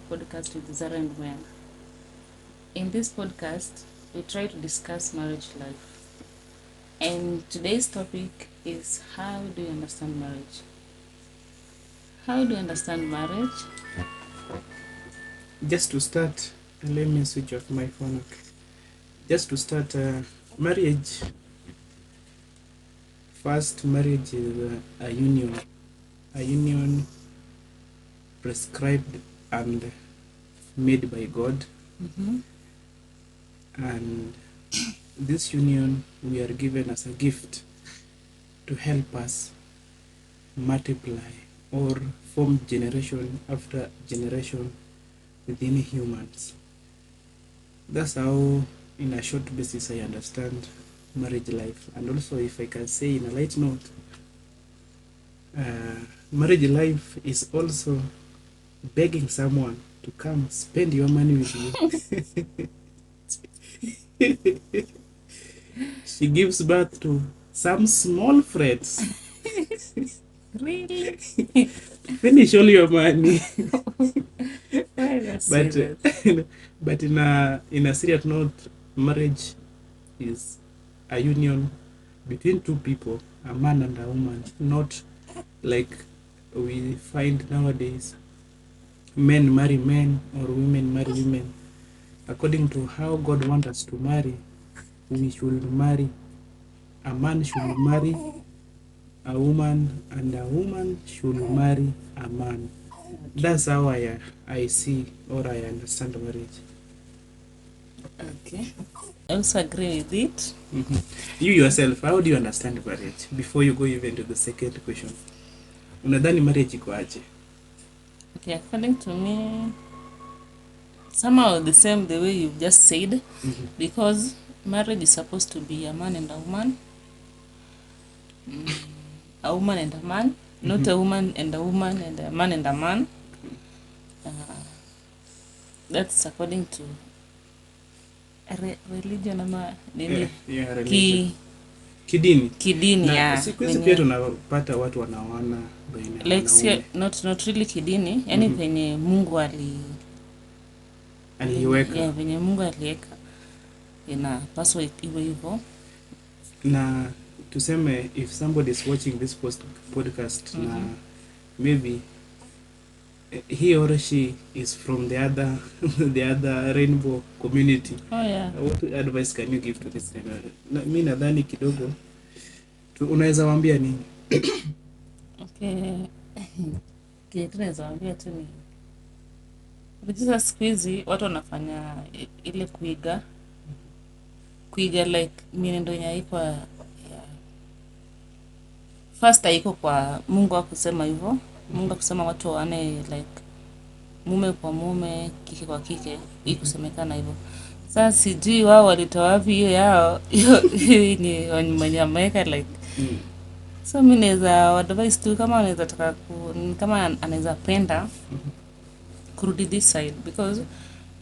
podcast with Zahra Meya. In this podcast, we try to discuss marriage life. And today's topic is how do you understand marriage? How do you understand marriage? Just to start, let me switch off my phone. Okay. Just to start, marriage. First, marriage is a union prescribed and made by God. Mm-hmm. And this union we are given as a gift to help us multiply or form generation after generation within humans. That's how, in a short basis, I understand marriage life. And also, if I can say in a light note, marriage life is also begging someone to come spend your money with you. She gives birth to some small friends. Really? Finish all your money. Why does but say that? but in a serious note, marriage is a union between two people, a man and a woman, not like we find nowadays men marry men or women marry women. According to how God wants us to marry, we should marry, a man should marry a woman and a woman should marry a man. That's how I see or I understand marriage. Okay. I also agree with it. You yourself, how do you understand marriage? Before you go even to the second question, unadhani marriage iko aje? Okay, according to me, somehow the same the way you've just said, because marriage is supposed to be a man and a woman, a woman and a man, not a woman and a woman and a man and a man. Uh, that's according to religion ama nini, Yeah, religion. Kidini. kidini Na ya siku hizi pia tunapata watu wanaoana baina ya like wanaume. not really kidini, yani penye Mungu Aliiweka. venye Mungu aliweka inapaswa iwe hivyo. Na tuseme if somebody is watching this podcast na maybe he or she is from the other the other rainbow community. Oh yeah. What advice can you give to this kind of? Mi nadhani kidogo unaweza waambia nini? Okay. Kile tunaweza waambia tu ni sasa siku hizi watu wanafanya ile kuiga like mienendo yenye haiko ya first haiko kwa Mungu akusema hivyo. Mungu akusema watu waane like mume kwa mume, kike kwa kike, hii kusemekana hivyo. Sasa sijui wao walitoa wapi hiyo yao hiyo ni mwenye ameweka like so mimi naweza advice tu kama anaweza taka kama anaweza penda kurudi this side, because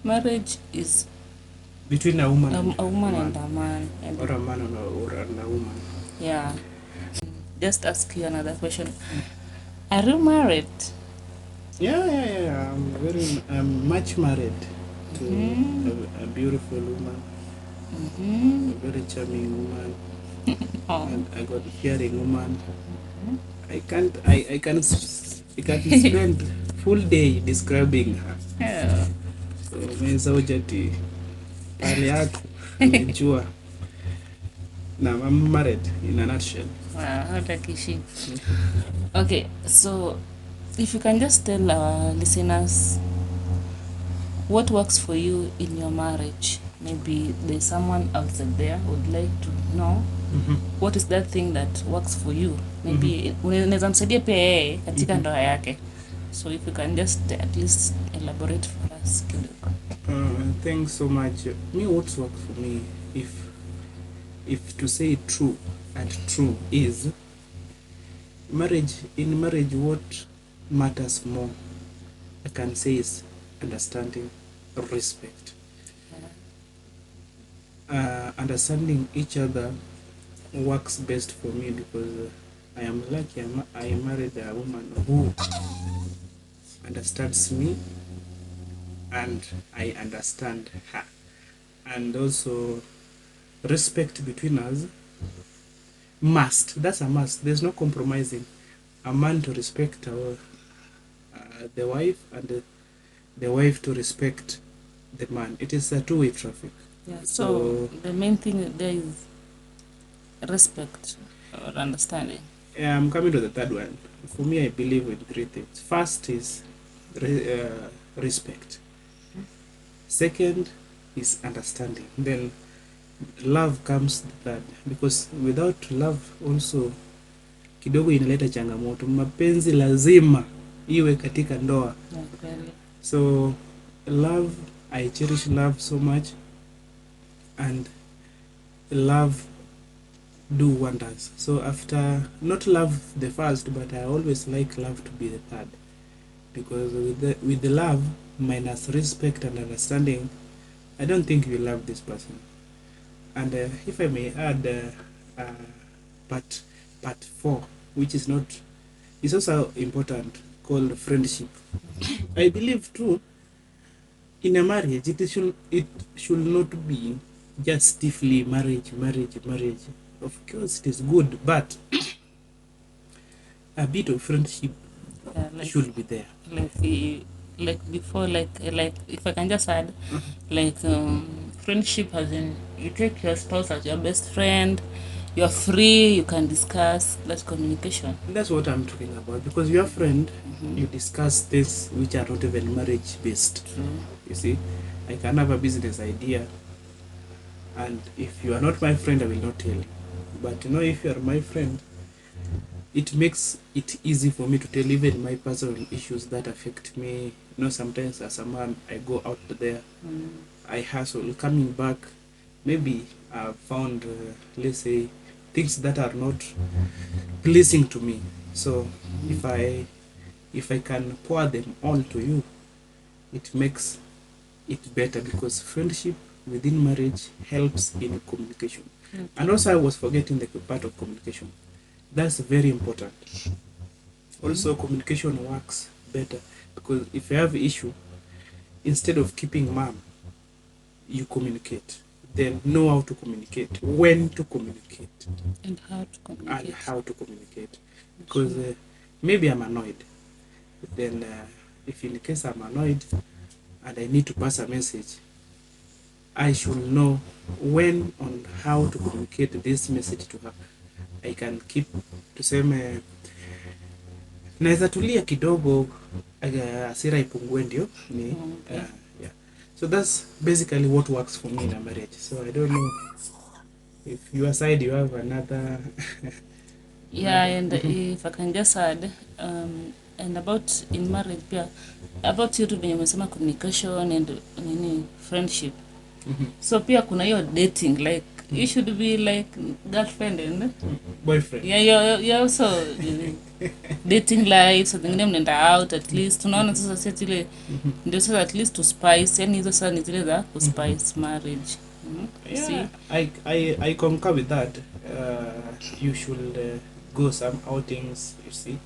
marriage is between a woman and a man or a man or a woman. Yeah. Just ask you another question. Are you married? Yeah. I'm much married to a beautiful woman, a very charming woman, and I got a caring woman. I can spend full day describing her. Yeah. So mwenza ujati pale yako amejua. Now I'm married in a nutshell. Wow, how lucky she. Okay, so if you can just tell our listeners what works for you in your marriage. Maybe there's someone outside there who would like to know what is that thing that works for you. Maybe unaweza msaidia pia yeye katika ndoa yake. So if you can just at least elaborate for us kidogo. Thanks so much. Me, what's worked for me, if to say true is marriage. In marriage, what matters more, I can say, is understanding, respect. Understanding each other works best for me because I am lucky. I married a woman who understands me and I understand her. And also, respect between us must. That's a must. There's no compromising. A man to respect the wife, and the wife to respect the man. It is a two-way traffic. Yeah. So the main thing there is respect or understanding. I'm coming to the third one. For me, I believe in three things. First is respect. Second is understanding. Then love comes the third, because without love also kidogo inaleta changamoto. Mapenzi lazima iwe katika ndoa. Yeah, clearly. So love, I cherish love so much, and love do wonders. So after, not love the first, but I always like love to be the third, because with the love minus respect and understanding, I don't think you love this person. And if I may add, part 4, which is not, is also important, called friendship. I believe too, in a marriage, it should not be just stiffly marriage. Of course, it is good, but a bit of friendship should be there. Like before, like if I can just add, like friendship as in you take your spouse as your best friend, you're free, you can discuss. That's communication. That's what I'm talking about, because your friend, you discuss things which are not even marriage based. True. You see, I can have a business idea, and if you are not my friend, I will not tell you. But if you are my friend, it makes it easy for me to tell even my personal issues that affect me. Sometimes as a man, I go out there, I hustle, coming back, maybe I've found, let's say, things that are not pleasing to me. So if I can pour them all to you, it makes it better, because friendship within marriage helps in communication. Okay. And also, I was forgetting the part of communication. That's very important. Also, communication works better, because if you have issue, instead of keeping mum, you communicate. Then know how to communicate, when to communicate, And how to communicate. Because maybe I'm annoyed. Then if in case I'm annoyed and I need to pass a message, I should know when and how to communicate this message to her. I can keep, tuseme, naweza tulia kidogo, hasira ipungue ndio ni yeah. So that's basically what works for me in a marriage. So I don't know if your side you have another Yeah, and if I can just add, and about in marriage pia, about you venye umesema communication and friendship. So pia kuna hiyo dating, like you should be like girlfriend and boyfriend. Yeah, you're also dating life, so zingine mnaenda out at least. Tunaona sasa sasa ile ndio sasa at least to spice, yani hizo sasa ni zile za to spice marriage. Yeah, See? I concur with that. You should go some outings, you see,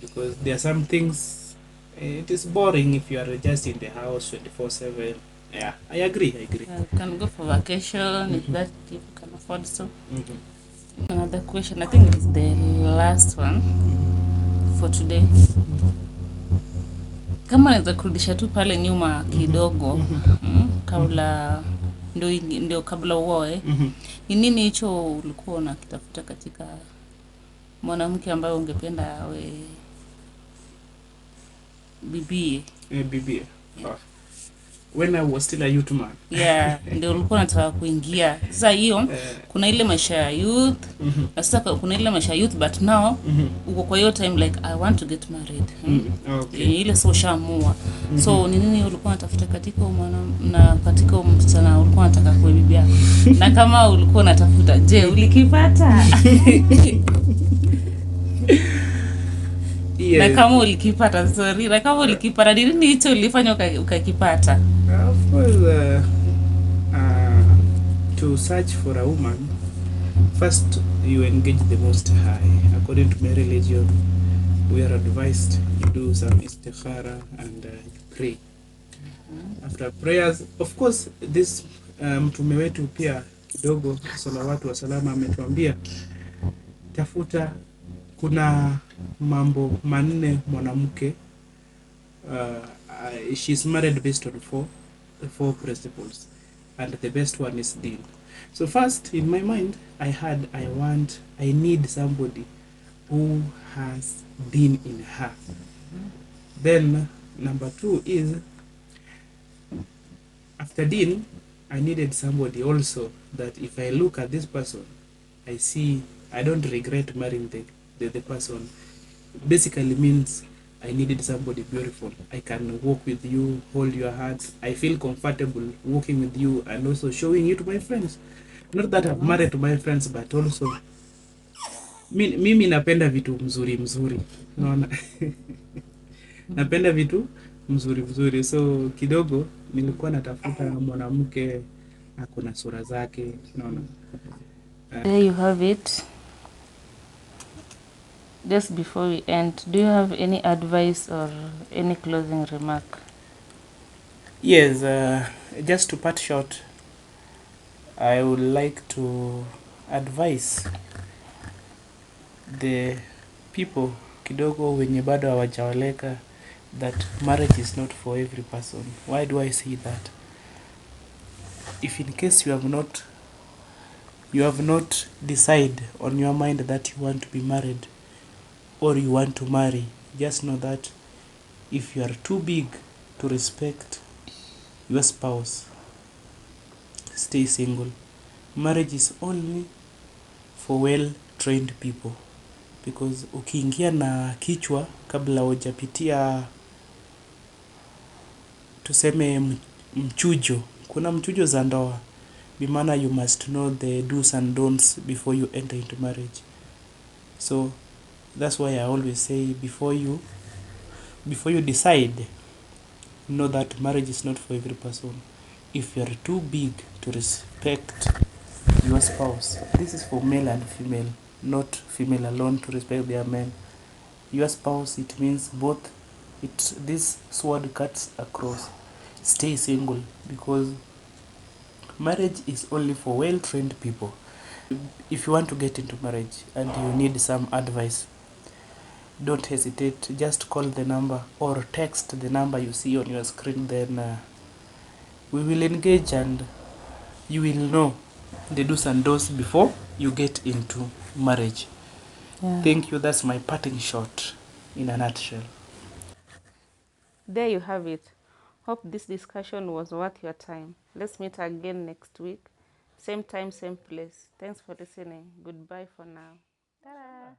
because there are some things, it is boring if you are just in the house 24/7. Yeah, I agree. You can go for vacation if you can afford so. Another question, I think it's the last one for today. Kama naweza kurudisha tu pale nyuma kidogo, kabla ndio kabla uoe, ni nini hicho ulikuwa unakitafuta katika mwanamke ambaye ungependa awe bibie? Bibie. When I was still a youth man. Yeah, ndio ulikuwa unataka kuingia. Sasa hiyo kuna ile maisha ya youth, na sasa kuna ile maisha ya youth, but now uko kwa hiyo time like I want to get married. Okay. Ile so shamua. So ni nini ulikuwa unatafuta katika na katika msichana ulikuwa unataka kuwa bibia? Na kama ulikuwa unatafuta, je, ulikipata? Yes. Na kama ulikipata, sorry, na kama ulikipata, ni nini hicho ulifanya ukakipata? Of course, to search for a woman, first you engage the Most High. According to my religion, we are advised you do some istikhara and you pray. after prayers of course this mtume wetu pia kidogo salawatu wasalama ametuambia tafuta, kuna mambo manne mwanamke she's married based on four principles, and the best one is deen. So first in my mind I need somebody who has deen in her. Then number two is, after deen I needed somebody also that if I look at this person I see I don't regret marrying the person. Basically means I needed somebody beautiful. I can walk with you, hold your hands. I feel comfortable walking with you and also showing you to my friends. Not that I've married to my friends, but also mimi napenda vitu mzuri mzuri. Unaona? Napenda vitu mzuri mzuri. So kidogo nilikuwa natafuta mwanamke ako na sura zake, unaona? There you have it. Just before we end, do you have any advice or any closing remark? Yes, just to part short, I would like to advise the people kidogo wenye bado hawajaoleka that marriage is not for every person. Why do I say that? If in case you have not decided on your mind that you want to be married or you want to marry, just know that if you are too big to respect your spouse, stay single. Marriage is only for well trained people, because ukiingia na kichwa kabla hujapitia tuseme mchujo, kuna mchujo za ndoa, bimaana you must know the do's and don'ts before you enter into marriage. So that's why I always say before you decide, know that marriage is not for every person. If you are too big to respect your spouse, this is for male and female, not female alone to respect their men. Your spouse, it means both. This sword cuts across. Stay single, because marriage is only for well trained people. If you want to get into marriage and you need some advice, don't hesitate, just call the number or text the number you see on your screen. Then we will engage and you will know the do's and don'ts before you get into marriage. Yeah. Thank you. That's my parting shot in a nutshell. There you have it. Hope this discussion was worth your time. Let's meet again next week. Same time, same place. Thanks for listening. Goodbye for now. Ta-da!